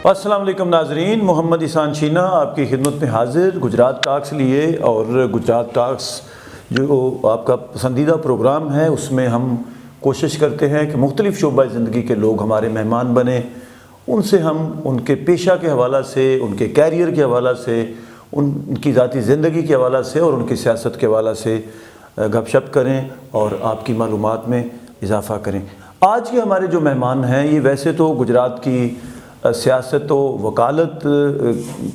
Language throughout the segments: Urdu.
السلام علیکم ناظرین، محمد احسان شینا آپ کی خدمت میں حاضر گجرات ٹاکس لیے۔ اور گجرات ٹاکس جو آپ کا پسندیدہ پروگرام ہے، اس میں ہم کوشش کرتے ہیں کہ مختلف شعبہ زندگی کے لوگ ہمارے مہمان بنیں، ان سے ہم ان کے پیشہ کے حوالہ سے، ان کے کیریئر کے حوالہ سے، ان کی ذاتی زندگی کے حوالہ سے اور ان کی سیاست کے حوالہ سے گپ شپ کریں اور آپ کی معلومات میں اضافہ کریں۔ آج کے ہمارے جو مہمان ہیں، یہ ویسے تو گجرات کی سیاست و وکالت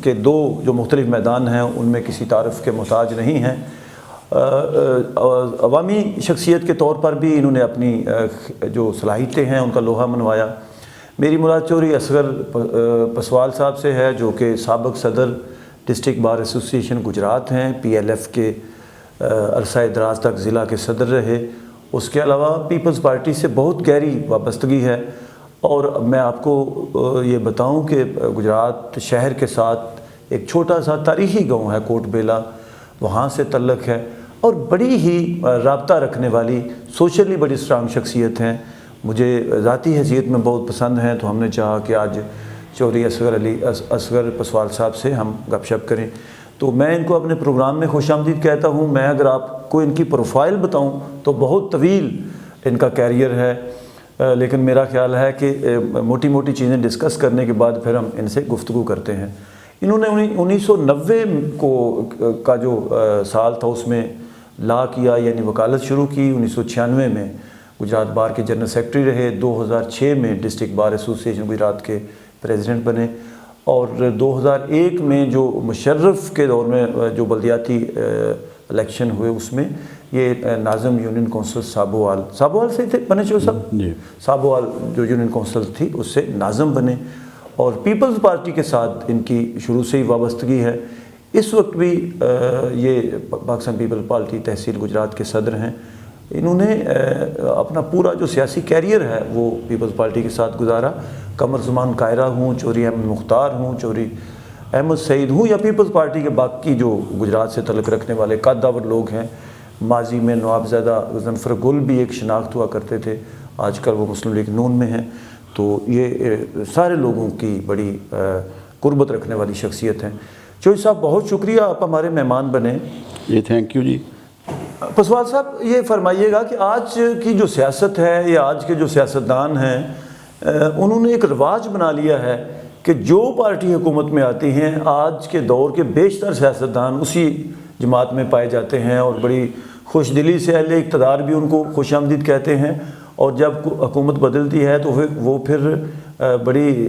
کے دو جو مختلف میدان ہیں ان میں کسی تعارف کے محتاج نہیں ہیں۔ عوامی شخصیت کے طور پر بھی انہوں نے اپنی جو صلاحیتیں ہیں ان کا لوہا منوایا۔ میری ملاد چوری اصغر پسوال صاحب سے ہے، جو کہ سابق صدر ڈسٹرکٹ بار ایسوسی ایشن گجرات ہیں، PLF کے عرصہ دراز تک ضلع کے صدر رہے۔ اس کے علاوہ پیپلز پارٹی سے بہت گہری وابستگی ہے، اور میں آپ کو یہ بتاؤں کہ گجرات شہر کے ساتھ ایک چھوٹا سا تاریخی گاؤں ہے کوٹ بیلا، وہاں سے تعلق ہے، اور بڑی ہی رابطہ رکھنے والی سوشلی بڑی اسٹرانگ شخصیت ہیں، مجھے ذاتی حیثیت میں بہت پسند ہیں۔ تو ہم نے چاہا کہ آج چوری اصغر پسوال صاحب سے ہم گپ شپ کریں۔ تو میں ان کو اپنے پروگرام میں خوش آمدید کہتا ہوں۔ میں اگر آپ کو ان کی پروفائل بتاؤں تو بہت طویل ان کا کیریئر ہے، لیکن میرا خیال ہے کہ موٹی موٹی چیزیں ڈسکس کرنے کے بعد پھر ہم ان سے گفتگو کرتے ہیں۔ انہوں نے 1990 کا جو سال تھا اس میں لا کیا، یعنی وکالت شروع کی۔ 1996 میں گجرات بار کے جنرل سیکرٹری رہے، 2006 میں ڈسٹرکٹ بار ایسوسی ایشن گجرات کے پریزیڈنٹ بنے، اور 2001 میں جو مشرف کے دور میں جو بلدیاتی الیکشن ہوئے اس میں یہ ناظم یونین کونسل سابوال سے تھے بنے صاحب جی، سابوال جو یونین کونسل تھی اس سے ناظم بنے، اور پیپلز پارٹی کے ساتھ ان کی شروع سے ہی وابستگی ہے۔ اس وقت بھی یہ پاکستان پیپل پارٹی تحصیل گجرات کے صدر ہیں۔ انہوں نے اپنا پورا جو سیاسی کیریئر ہے وہ پیپلز پارٹی کے ساتھ گزارا۔ قمر زمان قاہرہ ہوں، چوری احمد مختار ہوں، چوری احمد سعید ہوں، یا پیپلز پارٹی کے باقی جو گجرات سے تعلق رکھنے والے قادر لوگ ہیں۔ ماضی میں نواب زیدہ غضنفر گل بھی ایک شناخت ہوا کرتے تھے، آج کل وہ مسلم لیگ نون میں ہیں۔ تو یہ سارے لوگوں کی بڑی قربت رکھنے والی شخصیت ہیں۔ چوہی صاحب بہت شکریہ، آپ ہمارے مہمان بنے۔ جی تھینک یو جی۔ پسوال صاحب یہ فرمائیے گا کہ آج کی جو سیاست ہے یا آج کے جو سیاستدان ہیں، انہوں نے ایک رواج بنا لیا ہے کہ جو پارٹی حکومت میں آتی ہیں آج کے دور کے بیشتر سیاستدان اسی جماعت میں پائے جاتے ہیں، اور بڑی خوش دلی سے اہل اقتدار بھی ان کو خوش آمدید کہتے ہیں، اور جب حکومت بدلتی ہے تو وہ پھر بڑی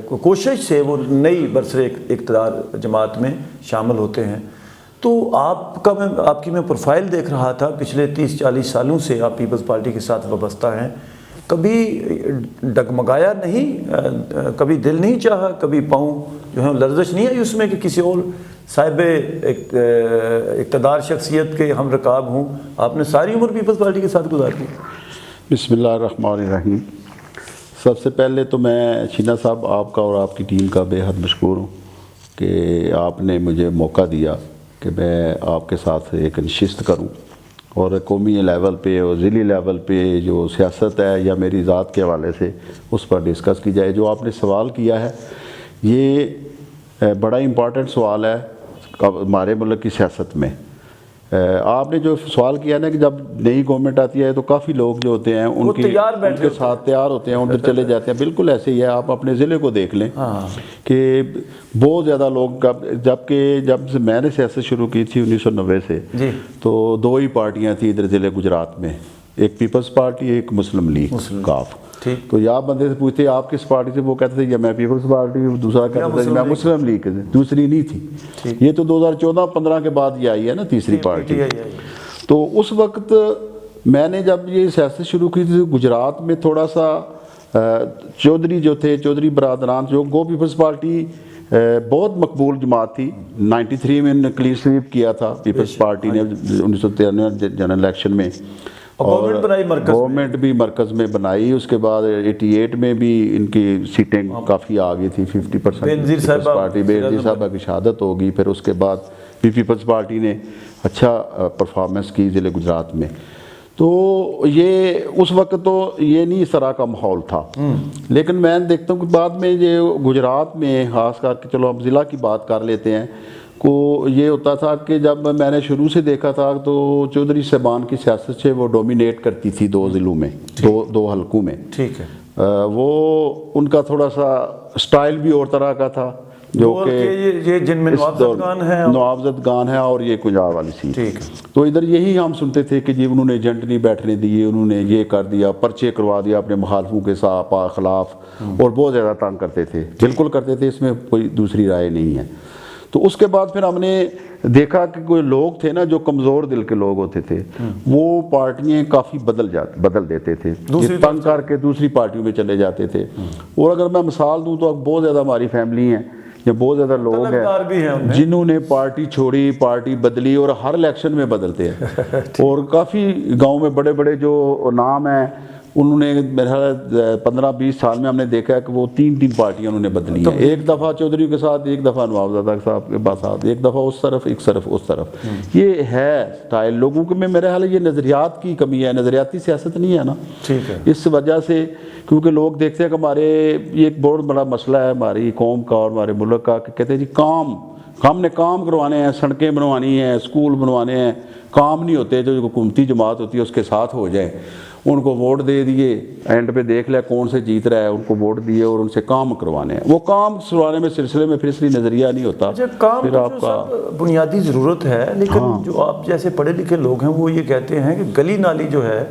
کوشش سے وہ نئی برسر اقتدار جماعت میں شامل ہوتے ہیں۔ تو آپ کی میں پروفائل دیکھ رہا تھا، پچھلے 30-40 سالوں سے آپ پیپلز پارٹی کے ساتھ وابستہ ہیں۔ کبھی ڈگمگایا نہیں، کبھی دل نہیں چاہا، کبھی پاؤں جو ہے لرزش نہیں آئی اس میں کہ کسی اور صاحب اقتدار شخصیت کے ہم رکاب ہوں؟ آپ نے ساری عمر پیپلز پارٹی کے ساتھ گزار دی۔ بسم اللہ الرحمن الرحیم۔ سب سے پہلے تو میں شینا صاحب آپ کا اور آپ کی ٹیم کا بے حد مشکور ہوں کہ آپ نے مجھے موقع دیا کہ میں آپ کے ساتھ ایک نشست کروں، اور قومی لیول پہ اور ضلعی لیول پہ جو سیاست ہے یا میری ذات کے حوالے سے اس پر ڈسکس کی جائے۔ جو آپ نے سوال کیا ہے یہ بڑا امپورٹنٹ سوال ہے ہمارے ملک کی سیاست میں۔ آپ نے جو سوال کیا نا کہ جب نئی گورنمنٹ آتی ہے تو کافی لوگ جو ہوتے ہیں ان کے ساتھ تیار ہوتے ہیں، ادھر چلے جاتے ہیں۔ بالکل ایسے ہی ہے، آپ اپنے ضلع کو دیکھ لیں کہ بہت زیادہ لوگ، جب میں نے سیاست شروع کی تھی 1990 سے تو دو ہی پارٹیاں تھیں ادھر ضلع گجرات میں، ایک پیپلز پارٹی، ایک مسلم لیگ کاف۔ تو یا بندے سے پوچھتے آپ کس پارٹی سے، وہ کہتے تھے یا میں پیپلز پارٹی، دوسرا کہتا تھا میں مسلم لیگ، دوسری نہیں تھی۔ یہ تو 2014-15 کے بعد یہ آئی ہے نا تیسری پارٹی۔ تو اس وقت میں نے جب یہ سیاست شروع کی تھی گجرات میں تھوڑا سا چودھری جو تھے، چودھری برادران جو گو پیپلز پارٹی بہت مقبول جماعت تھی۔ 93 میں انہوں نے کلین سویپ کیا تھا پیپلز پارٹی نے 1993 جنرل الیکشن میں، اور گورنمنٹ بھی مرکز میں بنائی۔ اس کے بعد 88 میں بھی ان کی سیٹیں کافی آ گئی تھی، 50% پیپلز پارٹی، بینظیر صاحبہ کی شہادت ہوگی۔ پھر اس کے بعد بھی پیپلز پارٹی نے اچھا پرفارمنس کی ضلع گجرات میں۔ تو یہ اس وقت تو یہ نہیں اس طرح کا ماحول تھا، لیکن میں دیکھتا ہوں کہ بعد میں یہ گجرات میں خاص کر کے، چلو ہم ضلع کی بات کر لیتے ہیں، کو یہ ہوتا تھا کہ جب میں نے شروع سے دیکھا تھا تو چودھری صاحبان کی سیاست سے وہ ڈومینیٹ کرتی تھی 2 ضلعوں میں، دو حلقوں میں. ٹھیک ہے. وہ ان کا تھوڑا سا سٹائل بھی اور طرح کا تھا، جو کہ یہ جن میں نوابزدگان ہے اور یہ کنجاب والی سیٹ. ٹھیک ہے. تو ادھر یہی ہم سنتے تھے کہ جی انہوں نے ایجنٹ نہیں بیٹھنے دیے، انہوں نے یہ کر دیا، پرچے کروا دیا اپنے مخالفوں کے خلاف، اور بہت زیادہ تنگ کرتے تھے، بالکل کرتے تھے، اس میں کوئی دوسری رائے نہیں ہے. تو اس کے بعد پھر ہم نے دیکھا کہ کوئی لوگ تھے نا جو کمزور دل کے لوگ ہوتے تھے، وہ پارٹیاں کافی بدل دیتے تھے، تنگ کر کے دوسری پارٹیوں میں چلے جاتے تھے. اور اگر میں مثال دوں تو اب بہت زیادہ ہماری فیملی ہیں یا بہت زیادہ لوگ ہیں جنہوں نے پارٹی چھوڑی، پارٹی بدلی، اور ہر الیکشن میں بدلتے ہیں. اور کافی گاؤں میں بڑے بڑے جو نام ہیں، انہوں نے میرے خیال 15-20 سال میں ہم نے دیکھا ہے کہ وہ 3 پارٹیاں انہوں نے بدلی ہیں. ایک دفعہ چودھری کے ساتھ، ایک دفعہ نوابزادہ صاحب کے ساتھ، ایک دفعہ اس طرف، ایک طرف اس طرف. یہ ہے سٹائل لوگوں کے میں، میرے خیال یہ نظریات کی کمی ہے، نظریاتی سیاست نہیں ہے نا. ٹھیک ہے. اس وجہ سے کیونکہ لوگ دیکھتے ہیں کہ ہمارے یہ ایک بہت بڑا مسئلہ ہے ہماری قوم کا اور ہمارے ملک کا، کہ کہتے ہیں جی ہم نے کام کروانے ہیں، سڑکیں بنوانی ہیں، اسکول بنوانے ہیں. کام نہیں ہوتے، جو حکومتی جماعت ہوتی ہے اس کے ساتھ ہو جائے، ان کو ووٹ دے دیے، اینڈ پہ دیکھ لیا کون سے جیت رہا ہے، ان کو ووٹ دیے اور ان سے کام کروانے ہیں. وہ کام کروانے میں سلسلے میں پھر اس لیے نظریہ نہیں ہوتا. کام پھر آپ کا بنیادی ضرورت ہے، لیکن جو آپ جیسے پڑھے لکھے لوگ ہیں وہ یہ کہتے ہیں کہ گلی نالی جو ہے،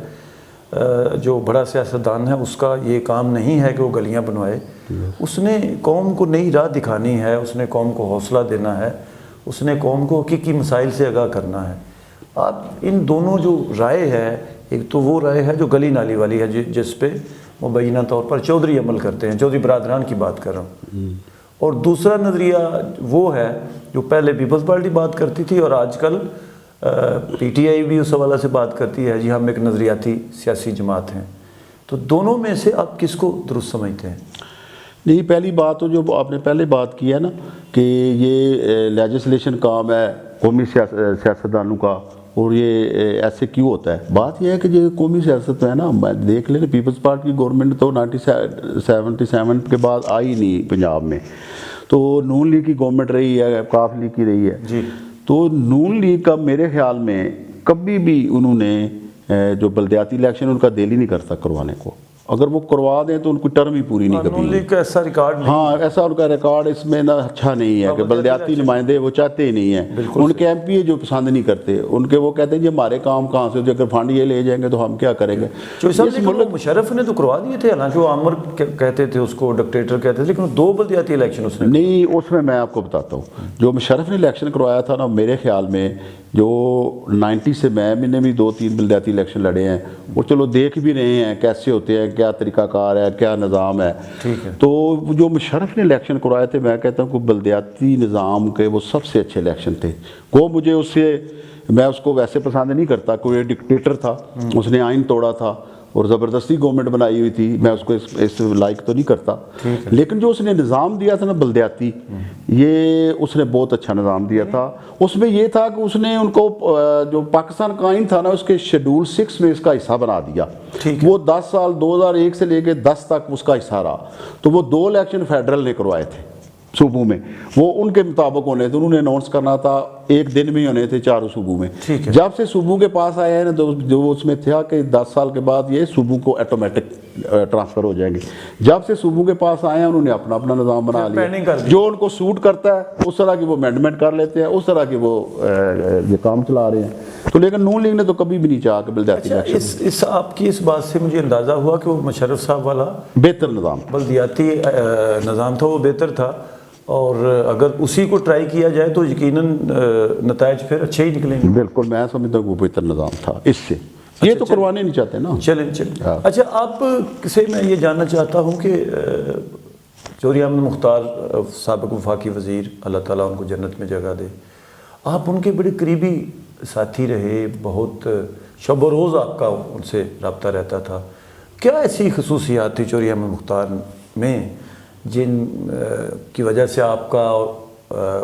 جو بڑا سیاستدان ہے اس کا یہ کام نہیں ہے کہ وہ گلیاں بنوائے. اس نے قوم کو نئی راہ دکھانی ہے، اس نے قوم کو حوصلہ دینا ہے، اس نے قوم کو حقیقی مسائل سے آگاہ کرنا ہے. آپ ان دونوں جو رائے ہے، ایک تو وہ رائے ہے جو گلی نالی والی ہے، جس پہ مبینہ طور پر چودھری عمل کرتے ہیں، چودھری برادران کی بات کر رہا ہوں. اور دوسرا نظریہ وہ ہے جو پہلے پیپلز پارٹی بات کرتی تھی اور آج کل پی ٹی آئی بھی اس حوالے سے بات کرتی ہے، جی ہم ایک نظریاتی سیاسی جماعت ہیں. تو دونوں میں سے آپ کس کو درست سمجھتے ہیں؟ نہیں، پہلی بات تو جو آپ نے پہلے بات کی ہے نا کہ یہ لیجسلیشن کام ہے قومی سیاستدانوں کا، اور یہ ایسے کیوں ہوتا ہے؟ بات یہ ہے کہ یہ قومی سیاست ہے نا، دیکھ لیں پیپلز پارٹی کی گورنمنٹ تو 1977 کے بعد آئی نہیں پنجاب میں، تو نون لیگ کی گورنمنٹ رہی ہے، کاف لیگ کی رہی ہے. جی. تو نون لیگ کا میرے خیال میں کبھی بھی انہوں نے جو بلدیاتی الیکشن ان کا دل ہی نہیں کرتا کروانے کو. اگر وہ کروا دیں تو ان کی ٹرم ہی پوری نہیں کبھی. نون لیگ کا ایسا ریکارڈ نہیں. ہاں، ایسا ان کا ریکارڈ اس میں نہ اچھا نہیں ہے کہ بلدیاتی نمائندے وہ چاہتے ہی نہیں ہیں. ان کے ایم پی جو پسند نہیں کرتے، ان کے وہ کہتے ہیں جی ہمارے کام کہاں سے، اگر فنڈ یہ لے جائیں گے تو ہم کیا کریں گے. مشرف نے تو کروا دیے تھے، حالانکہ وہ عامر کہتے تھے اس کو، ڈکٹیٹر کہتے تھے، لیکن 2 بلدیاتی الیکشن اس نے نہیں. اس میں آپ کو بتاتا ہوں، جو مشرف نے الیکشن کروایا تھا نا، میرے خیال میں جو 90 سے میں نے بھی 2-3 بلدیاتی الیکشن لڑے ہیں، اور چلو دیکھ بھی رہے ہیں کیسے ہوتے ہیں، کیا طریقہ کار ہے، کیا نظام ہے. تو جو مشرف نے الیکشن کروائے تھے، میں کہتا ہوں کہ بلدیاتی نظام کے وہ سب سے اچھے الیکشن تھے. وہ مجھے اس سے، میں اس کو ویسے پسند نہیں کرتا، کوئی ڈکٹیٹر تھا، اس نے آئین توڑا تھا اور زبردستی گورنمنٹ بنائی ہوئی تھی، میں اس کو اس لائق تو نہیں کرتا. لیکن جو اس نے نظام دیا تھا نا بلدیاتی، یہ اس نے بہت اچھا نظام دیا تھا. اس میں یہ تھا کہ اس نے ان کو جو پاکستان کا آئین تھا نا، اس کے شیڈول 6 میں اس کا حصہ بنا دیا. وہ 10 سال 2001 سے لے کے 10 تک اس کا حصہ رہا. تو وہ 2 الیکشن فیڈرل نے کروائے تھے صوبوں میں، وہ ان کے مطابق ہونے تھے، انہوں نے اناؤنس کرنا تھا 1 دن میں ہی ہونے تھے 4 صوبوں میں. جب سے صوبوں کے پاس آئے ہیں نا، جو اس میں تھا کہ 10 سال کے بعد یہ صوبوں کو آٹومیٹک ٹرانسفر ہو جائیں گے. جب سے صوبوں کے پاس آئے ہیں انہوں نے اپنا نظام بنا لیا، جو ان کو سوٹ کرتا ہے اس طرح کی وہ امینڈمنٹ کر لیتے ہیں، اس طرح کی وہ یہ کام چلا رہے ہیں. تو لیکن نون لیگ نے تو کبھی بھی نہیں چاہا کہ بلدیاتی الیکشن. آپ کی اس بات سے مجھے اندازہ ہوا کہ وہ مشرف صاحب والا بہتر نظام، بلدیاتی نظام تھا، وہ بہتر تھا. اور اگر اسی کو ٹرائی کیا جائے تو یقیناً نتائج پھر اچھے ہی نکلیں گے. بالکل، میں سمجھتا ہوں وہ بہتر نظام تھا اس سے. یہ تو کروانے نہیں چاہتے نا. چلیں. اچھا، آپ سے میں یہ جاننا چاہتا ہوں کہ چودھری احمد مختار سابق وفاقی وزیر، اللہ تعالیٰ ان کو جنت میں جگہ دے، آپ ان کے بڑے قریبی ساتھی رہے، بہت شب و روز آپ کا ان سے رابطہ رہتا تھا. کیا ایسی خصوصیات تھی چودھری احمد مختار میں جن کی وجہ سے آپ کا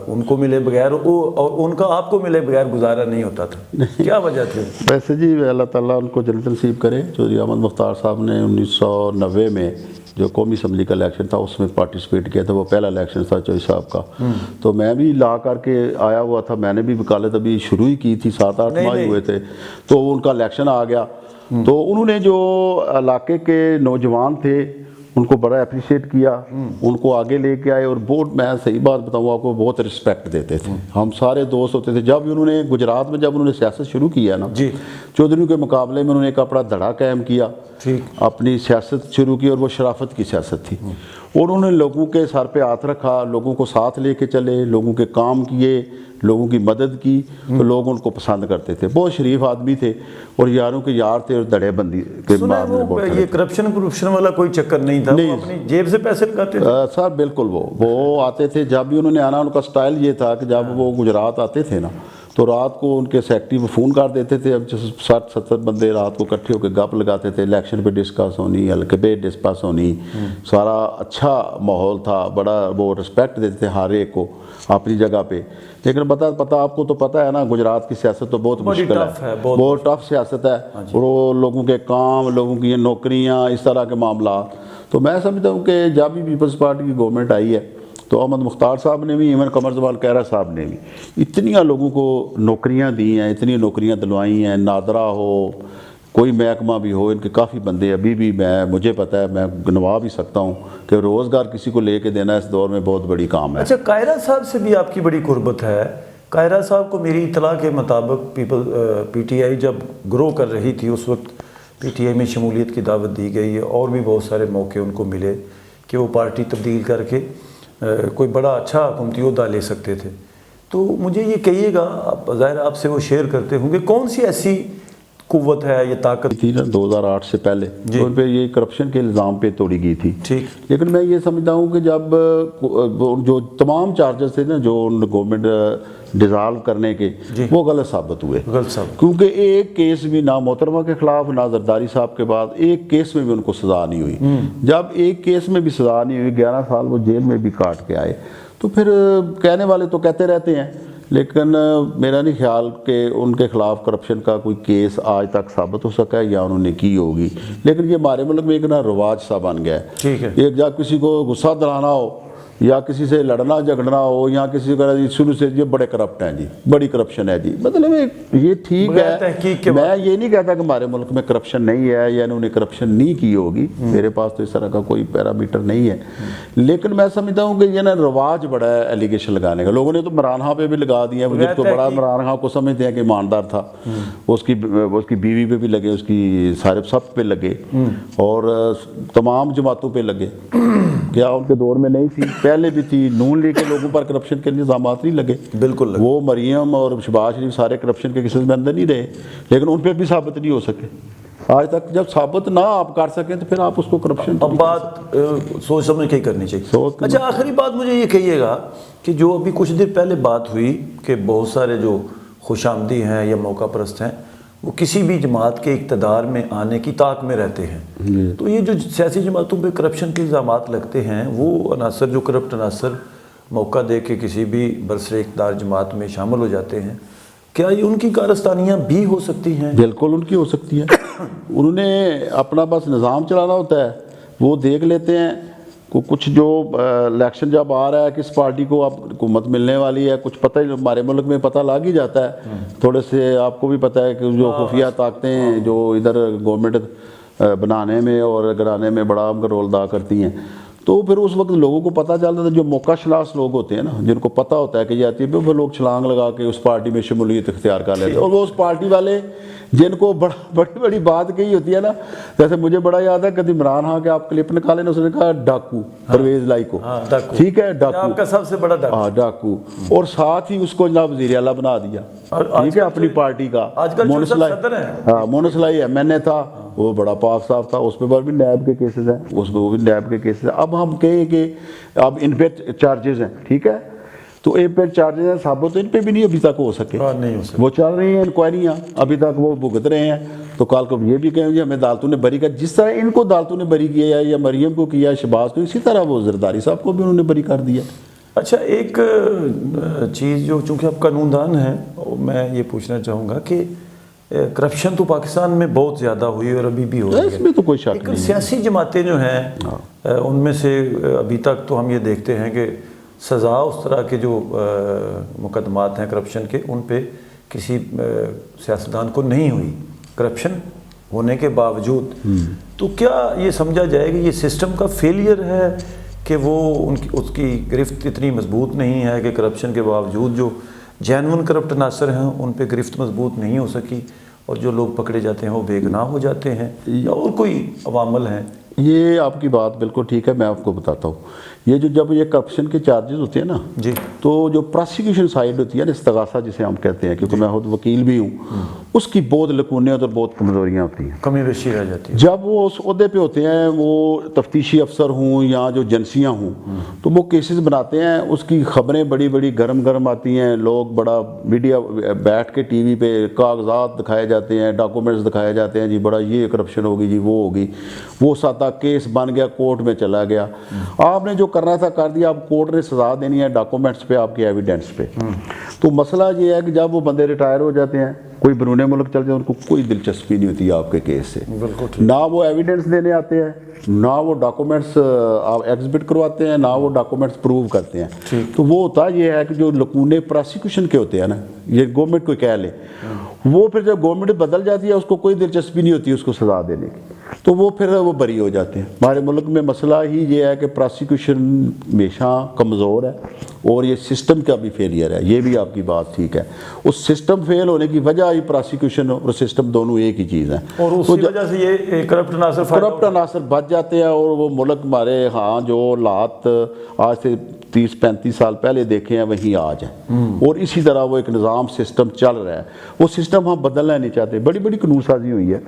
ان کو ملے بغیر اور ان کا آپ کو ملے بغیر گزارا نہیں ہوتا تھا، کیا وجہ تھی؟ ویسے جی اللہ تعالیٰ ان کو جنت نصیب کرے. چودھری احمد مختار صاحب نے 1990 میں جو قومی اسمبلی کا الیکشن تھا اس میں پارٹیسپیٹ کیا تھا. وہ پہلا الیکشن تھا چوہری صاحب کا. تو میں بھی لا کر کے آیا ہوا تھا. میں نے بھی وکالت ابھی شروع ہی کی تھی، 7-8 ماہ ہوئے تھے. تو ان کا الیکشن آ گیا. تو انہوں نے جو علاقے کے نوجوان تھے ان کو بڑا اپریشیٹ کیا، ان کو آگے لے کے آئے. اور بہت، میں صحیح بات بتاؤں آپ کو، بہت رسپیکٹ دیتے تھے. ہم سارے دوست ہوتے تھے. جب انہوں نے گجرات میں جب انہوں نے سیاست شروع کیا نا، چودھریوں کے مقابلے میں انہوں نے ایک اپنا دھڑا قائم کیا، اپنی سیاست شروع کی. اور وہ شرافت کی سیاست تھی. اور انہوں نے لوگوں کے سر پہ ہاتھ رکھا، لوگوں کو ساتھ لے کے چلے، لوگوں کے کام کیے، لوگوں کی مدد کی. تو لوگ ان کو پسند کرتے تھے. بہت شریف آدمی تھے اور یاروں کے یار تھے. اور دڑے بندی کے بعد یہ کرپشن والا کوئی چکر نہیں تھا، وہ اپنی جیب سے پیسے لگاتے تھے سر. بالکل. وہ آتے تھے جب بھی انہوں نے آنا. ان کا سٹائل یہ تھا کہ جب وہ گجرات آتے تھے نا تو رات کو ان کے سیکٹری میں فون کر دیتے تھے. اب 60-70 بندے رات کو اکٹھے ہو کے گپ لگاتے تھے. الیکشن پہ ڈسکس ہونی، حلقے پہ ڈسکس ہونی. سارا اچھا ماحول تھا. بڑا وہ رسپیکٹ دیتے تھے ہر ایک کو اپنی جگہ پہ. لیکن پتہ آپ کو تو پتہ ہے نا، گجرات کی سیاست تو بہت مشکل ہے، بہت ٹف سیاست ہے. اور وہ لوگوں کے کام، لوگوں کی نوکریاں، اس طرح کے معاملات. تو میں سمجھتا ہوں کہ جب بھی پیپلز پارٹی کی گورنمنٹ آئی ہے تو احمد مختار صاحب نے بھی، ایون قمر زمان کیرا صاحب نے بھی اتنی لوگوں کو نوکریاں دی ہیں، اتنی نوکریاں دلوائی ہیں. نادرا ہو، کوئی محکمہ بھی ہو، ان کے کافی بندے ابھی بھی مجھے پتہ ہے، میں گنوا بھی سکتا ہوں کہ روزگار کسی کو لے کے دینا اس دور میں بہت بڑی کام ہے. اچھا، قاہرہ صاحب سے بھی آپ کی بڑی قربت ہے. قاہرہ صاحب کو میری اطلاع کے مطابق پی ٹی آئی جب گرو کر رہی تھی اس وقت پی ٹی آئی میں شمولیت کی دعوت دی گئی ہے، اور بھی بہت سارے موقع ان کو ملے کہ وہ پارٹی تبدیل کر کے کوئی بڑا اچھا حکومتی عہدہ لے سکتے تھے. تو مجھے یہ کہیے گا، ظاہر آپ سے وہ شیئر کرتے ہوں گے، کون سی ایسی قوت ہے یہ طاقت تھی نا 2008 سے پہلے ان پہ یہ کرپشن کے الزام پہ توڑی گئی تھی. لیکن میں یہ سمجھتا ہوں کہ جب جو تمام چارجز تھے نا جو گورنمنٹ ڈیزالو کرنے کے، وہ غلط ثابت ہوئے. کیونکہ ایک کیس بھی نہ محترمہ کے خلاف نہ زرداری صاحب کے بعد ایک کیس میں بھی ان کو سزا نہیں ہوئی. جب ایک کیس میں بھی سزا نہیں ہوئی، 11 سال وہ جیل میں بھی کاٹ کے آئے. تو پھر کہنے والے تو کہتے رہتے ہیں، لیکن میرا نہیں خیال کہ ان کے خلاف کرپشن کا کوئی کیس آج تک ثابت ہو سکا ہے یا انہوں نے کی ہوگی. لیکن یہ ہمارے ملک میں ایک نا رواج سا بن گیا ہے. ایک جب کسی کو غصہ دلانا ہو یا کسی سے لڑنا جھگڑنا ہو یا کسی کا شروع سے یہ بڑے کرپٹ ہیں جی، بڑی کرپشن ہے جی. مطلب یہ ٹھیک ہے، میں یہ نہیں کہتا کہ ہمارے ملک میں کرپشن نہیں ہے یا انہوں نے کرپشن نہیں کی ہوگی. میرے پاس تو اس طرح کا کوئی پیرامیٹر نہیں ہے. لیکن میں سمجھتا ہوں کہ یہ نا رواج بڑا ہے ایلیگیشن لگانے کا. لوگوں نے تو عمران خان پہ بھی لگا دیا ہے، جس کو بڑا عمران خان کو سمجھتے ہیں کہ ایماندار تھا. اس کی بیوی پہ بھی لگے، اس کی سارے سب پہ لگے اور تمام جماعتوں پہ لگے. کیا ان کے دور میں نہیں تھی؟ پہلے بھی تھی. نون لیگ کے لوگوں پر کرپشن کے نظامات نہیں لگے. بالکل. وہ مریم اور شہباز شریف سارے کرپشن کے کیسز میں اندر نہیں رہے، لیکن ان پہ بھی ثابت نہیں ہو سکے. آج تک جب ثابت نہ آپ کر سکیں تو پھر آپ اس کو کرپشن. اب بات سوچ سمجھ کے کرنی چاہیے. اچھا، آخری بات مجھے یہ کہیے گا کہ جو ابھی کچھ دیر پہلے بات ہوئی کہ بہت سارے جو خوش آمدی ہیں یا موقع پرست ہیں وہ کسی بھی جماعت کے اقتدار میں آنے کی طاق میں رہتے ہیں. تو یہ جو سیاسی جماعتوں پہ کرپشن کے الزامات لگتے ہیں، وہ عناصر جو کرپٹ عناصر موقع دے کے کسی بھی برسر اقتدار جماعت میں شامل ہو جاتے ہیں، کیا یہ ان کی کارستانیاں بھی ہو سکتی ہیں؟ بالکل ان کی ہو سکتی ہیں. انہوں نے اپنا بس نظام چلانا ہوتا ہے. وہ دیکھ لیتے ہیں کچھ جو الیکشن جب آ رہا ہے کس پارٹی کو اب حکومت ملنے والی ہے، کچھ پتہ ہی ہمارے ملک میں پتہ لگ ہی جاتا ہے. تھوڑے سے آپ کو بھی پتہ ہے کہ جو خفیہ طاقتیں جو ادھر گورنمنٹ بنانے میں اور گرانے میں بڑا اہم رول ادا کرتی ہیں. تو پھر اس وقت لوگوں کو پتہ چلتا ہے، جو موقع شناس لوگ ہوتے ہیں نا، جن کو پتہ ہوتا ہے کہ یہ آتی ہے، وہ لوگ چھلانگ لگا کے اس پارٹی میں شمولیت اختیار کر لیتے ہیں. اور وہ اس پارٹی والے جن کو بڑی بڑی بات کہی ہوتی ہے نا، جیسے مجھے بڑا یاد ہے کبھی عمران خان کے آپ کلپ نکالے نا، اس نے کہا ڈاکو پرویز لائی کو، ٹھیک ہے، ڈاکو آپ کا سب سے بڑا ڈاکو. اور ساتھ ہی اس کو جناب وزیر اعلیٰ بنا دیا، ٹھیک ہے، اپنی پارٹی کا. مونسلائی ایم این اے تھا، وہ بڑا پاک صاف تھا. اس پہ بھی نیب کے کیسز ہیں، اس پہ وہ بھی نیب کے کیسز ہیں. اب ہم کہیں کہ اب ان پہ چارجز ہیں، ٹھیک ہے، تو ان پہ چارجز ہیں ثابت، ان پہ بھی نہیں ابھی تک ہو سکے. وہ چل رہی ہیں انکوائریاں، ابھی تک وہ بھگت رہے ہیں. تو کل کو یہ بھی کہیں گے ہمیں عدالتوں نے بری کیا. جس طرح ان کو عدالتوں نے بری کیا یا مریم کو کیا، شہباز کو، اسی طرح وہ زرداری صاحب کو بھی انہوں نے بری کر دیا. اچھا، ایک چیز جو چونکہ آپ قانون دان ہیں، میں یہ پوچھنا چاہوں گا کہ کرپشن تو پاکستان میں بہت زیادہ ہوئی اور ابھی بھی ہو رہی ہے، اس میں تو کوئی شک لیکن نہیں ہے۔ سیاسی جماعتیں جو ہیں ان میں سے ابھی تک تو ہم یہ دیکھتے ہیں کہ سزا اس طرح کے جو مقدمات ہیں کرپشن کے، ان پہ کسی سیاستدان کو نہیں ہوئی، کرپشن ہونے کے باوجود۔ تو کیا یہ سمجھا جائے کہ یہ سسٹم کا فیلئر ہے کہ وہ اس کی گرفت اتنی مضبوط نہیں ہے کہ کرپشن کے باوجود جو جینون کرپٹ عناصر ہیں ان پہ گرفت مضبوط نہیں ہو سکی اور جو لوگ پکڑے جاتے ہیں وہ بے گناہ ہو جاتے ہیں، یا اور کوئی عوامل ہیں؟ یہ آپ کی بات بالکل ٹھیک ہے، میں آپ کو بتاتا ہوں۔ یہ جو جب یہ کرپشن کے چارجز ہوتے ہیں نا، جی، تو جو پراسیکیوشن سائڈ ہوتی ہے نا، استغاثہ جسے ہم کہتے ہیں، کیونکہ میں خود وکیل بھی ہوں، اس کی بہت لکونیت اور بہت کمزوریاں ہوتی ہیں۔ کمی بیشی رہ جاتی ہے۔ جب وہ اس عہدے پہ ہوتے ہیں، وہ تفتیشی افسر ہوں یا جو ایجنسیاں ہوں، تو وہ کیسز بناتے ہیں، اس کی خبریں بڑی بڑی گرم گرم آتی ہیں، لوگ بڑا میڈیا بیٹھ کے ٹی وی پہ کاغذات دکھائے جاتے ہیں، ڈاکومنٹس دکھائے جاتے ہیں، جی بڑا یہ کرپشن ہوگی، جی وہ ہوگی، وہ ساتھ کیس بن گیا، کورٹ میں چلا گیا، آپ نے جو کرنا تھا کر دیا، اب کورٹ نے سزا دینی ہے ڈاکومنٹس پہ، آپ کے ایویڈنس پہ۔ تو مسئلہ یہ ہے کہ جب وہ بندے ریٹائر ہو جاتے ہیں، کوئی بیرون ملک چل جائے، ان کو کوئی دلچسپی نہیں ہوتی آپ کے کیس سے، بالکل، نہ وہ ایویڈنس دینے آتے ہیں، نہ وہ ڈاکومنٹس ایگزبٹ کرواتے ہیں، نہ وہ ڈاکومنٹس پروو کرتے ہیں۔ تو وہ ہوتا یہ ہے کہ جو لکونے پراسیکیوشن کے ہوتے ہیں نا، یہ گورنمنٹ کو کہہ لے، وہ پھر جب گورنمنٹ بدل جاتی ہے، اس کو کوئی دلچسپی نہیں ہوتی اس کو سزا دینے کی، تو وہ پھر وہ بری ہو جاتے ہیں۔ ہمارے ملک میں مسئلہ ہی یہ ہے کہ پراسیکیوشن ہمیشہ کمزور ہے، اور یہ سسٹم کا بھی فیلئر ہے، یہ بھی آپ کی بات ٹھیک ہے۔ اس سسٹم فیل ہونے کی وجہ ہی پراسیکیوشن اور سسٹم دونوں ایک ہی چیز ہیں، اور اسی وجہ سے یہ کرپٹ عناصر بچ جاتے ہیں، اور وہ ملک ہمارے ہاں جو حالات آج سے 30-35 سال پہلے دیکھے ہیں وہیں آج ہیں، اور اسی طرح وہ ایک نظام سسٹم چل رہا ہے۔ وہ سسٹم ہم بدلنا نہیں چاہتے، بڑی بڑی قانون سازی ہوئی ہے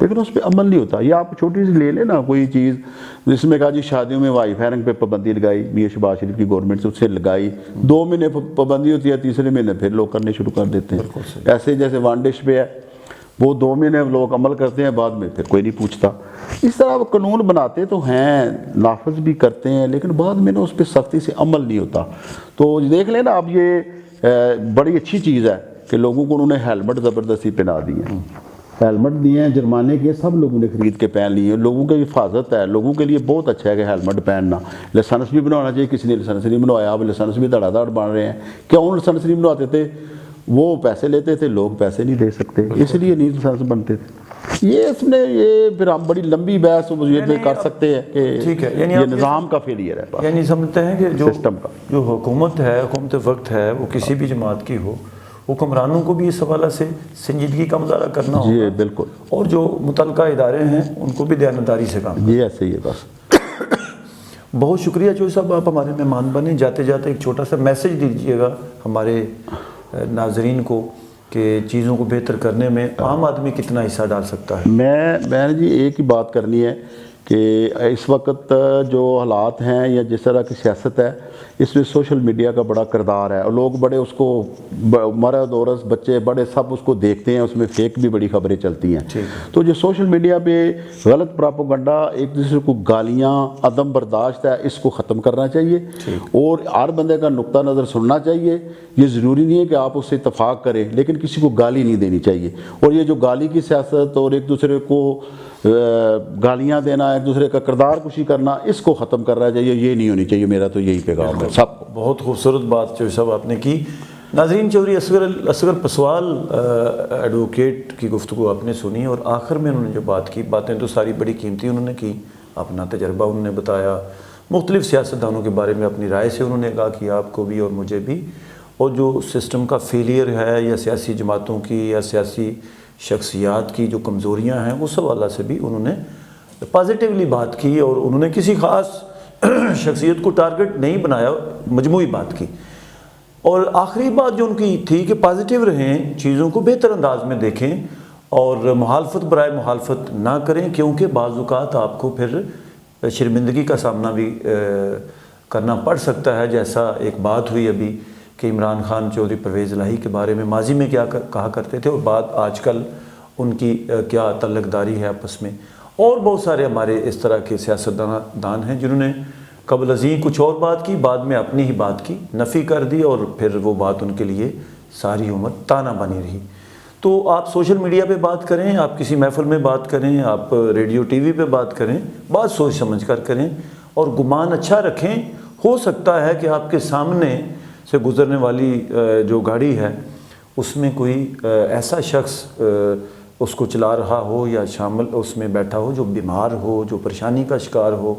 لیکن اس پہ عمل نہیں ہوتا۔ یہ آپ چھوٹی سی لے لیں نا کوئی چیز، جس میں کہا جی شادیوں میں وائی فائرنگ پہ پابندی لگائی، میاں شہباز شریف کی گورنمنٹ سے، اس سے لگائی، 2 مہینے پابندی ہوتی ہے، تیسرے مہینے پھر لوگ کرنے شروع کر دیتے ہیں۔ ایسے جیسے وان ڈش پہ ہے، وہ 2 مہینے لوگ عمل کرتے ہیں، بعد میں پھر کوئی نہیں پوچھتا۔ اس طرح وہ قانون بناتے تو ہیں، نافذ بھی کرتے ہیں، لیکن بعد میں نا اس پہ سختی سے عمل نہیں ہوتا۔ تو دیکھ لیں نا، اب یہ بڑی اچھی چیز ہے کہ لوگوں کو انہوں نے ہیلمٹ زبردستی پہنا دی ہے، ہیلمٹ دیے ہیں، جرمانے کے سب لوگوں نے خرید کے پہن لیے ہیں، لوگوں کی حفاظت ہے، لوگوں کے لیے بہت اچھا ہے کہ ہیلمٹ پہننا۔ لائسنس بھی بنوانا چاہیے، کسی نے لائسنس نہیں بنوایا، اب لائسنس بھی دھڑا دھڑ بن رہے ہیں۔ کیوں لائسنس نہیں بنواتے تھے؟ وہ پیسے لیتے تھے، لوگ پیسے نہیں دے سکتے، اس لیے نہیں لائسنس بنتے تھے۔ یہ اس میں یہ پھر ہم بڑی لمبی بحث میں کر سکتے ہیں کہ یہ نظام کا فیلئر ہے، یعنی سمجھتے ہیں کہ جو سسٹم کا جو حکومت ہے، حکومت وقت ہے، وہ کسی بھی جماعت کی ہو، حکمرانوں کو بھی اس حوالے سے سنجیدگی کا مظاہرہ کرنا ہوگا، جی بالکل، اور جو متعلقہ ادارے ہیں ان کو بھی دیانتداری سے کام کرنا۔ یہ ایسے ہی ہے بس۔ بہت شکریہ چوہدری صاحب، آپ ہمارے مہمان بنے۔ جاتے جاتے ایک چھوٹا سا میسج دیجیے گا ہمارے ناظرین کو کہ چیزوں کو بہتر کرنے میں عام آدمی کتنا حصہ ڈال سکتا ہے؟ میں جی ایک ہی بات کرنی ہے کہ اس وقت جو حالات ہیں یا جس طرح کی سیاست ہے، اس میں سوشل میڈیا کا بڑا کردار ہے، اور لوگ بڑے اس کو، مرد عورت بچے بڑے سب اس کو دیکھتے ہیں، اس میں فیک بھی بڑی خبریں چلتی ہیں۔ تو جو سوشل میڈیا پہ غلط پراپوگنڈا، ایک دوسرے کو گالیاں، عدم برداشت ہے، اس کو ختم کرنا چاہیے، اور ہر بندے کا نقطہ نظر سننا چاہیے۔ یہ ضروری نہیں ہے کہ آپ اس سے اتفاق کریں، لیکن کسی کو گالی نہیں دینی چاہیے، اور یہ جو گالی کی سیاست اور ایک دوسرے کو گالیاں دینا، ایک دوسرے کا کردار کشی کرنا، اس کو ختم کرنا چاہیے، یہ نہیں ہونی چاہیے۔ میرا تو یہی پیغام ہے سب کو۔ بہت خوبصورت بات چوہدری صاحب آپ نے کی۔ ناظرین، چودھری اصغر پسوال ایڈوکیٹ کی گفتگو آپ نے سنی، اور آخر میں انہوں نے جو بات کی، باتیں تو ساری بڑی قیمتی انہوں نے کی، اپنا تجربہ انہوں نے بتایا، مختلف سیاستدانوں کے بارے میں اپنی رائے سے انہوں نے آگاہ کیا آپ کو بھی اور مجھے بھی، اور جو سسٹم کا فیلئر ہے یا سیاسی جماعتوں کی یا سیاسی شخصیات کی جو کمزوریاں ہیں، اس حوالے سے بھی انہوں نے پازیٹیولی بات کی، اور انہوں نے کسی خاص شخصیت کو ٹارگٹ نہیں بنایا، مجموعی بات کی۔ اور آخری بات جو ان کی تھی کہ پازیٹیو رہیں، چیزوں کو بہتر انداز میں دیکھیں، اور مخالفت برائے مخالفت نہ کریں، کیونکہ بعض اوقات آپ کو پھر شرمندگی کا سامنا بھی کرنا پڑ سکتا ہے، جیسا ایک بات ہوئی ابھی کہ عمران خان چودھری پرویز الہی کے بارے میں ماضی میں کیا کہا کرتے تھے، اور بات آج کل ان کی کیا تعلق داری ہے آپس میں۔ اور بہت سارے ہمارے اس طرح کے سیاستدان ہیں جنہوں نے قبل ازیں کچھ اور بات کی، بعد میں اپنی ہی بات کی، نفی کر دی، اور پھر وہ بات ان کے لیے ساری عمر تانا بنی رہی۔ تو آپ سوشل میڈیا پہ بات کریں، آپ کسی محفل میں بات کریں، آپ ریڈیو ٹی وی پہ بات کریں، بات سوچ سمجھ کر کریں اور گمان اچھا رکھیں۔ ہو سکتا ہے کہ آپ کے سامنے سے گزرنے والی جو گاڑی ہے اس میں کوئی ایسا شخص اس کو چلا رہا ہو یا شامل اس میں بیٹھا ہو جو بیمار ہو، جو پریشانی کا شکار ہو،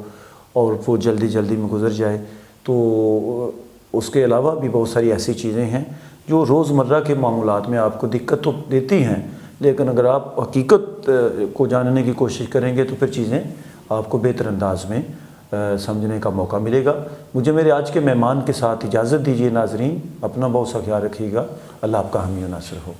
اور وہ جلدی جلدی میں گزر جائے۔ تو اس کے علاوہ بھی بہت ساری ایسی چیزیں ہیں جو روزمرہ کے معاملات میں آپ کو دقت تو دیتی ہیں، لیکن اگر آپ حقیقت کو جاننے کی کوشش کریں گے تو پھر چیزیں آپ کو بہتر انداز میں سمجھنے کا موقع ملے گا۔ مجھے میرے آج کے مہمان کے ساتھ اجازت دیجیے ناظرین، اپنا بہت سا خیال رکھیے گا، اللہ آپ کا حامی و ناصر ہو۔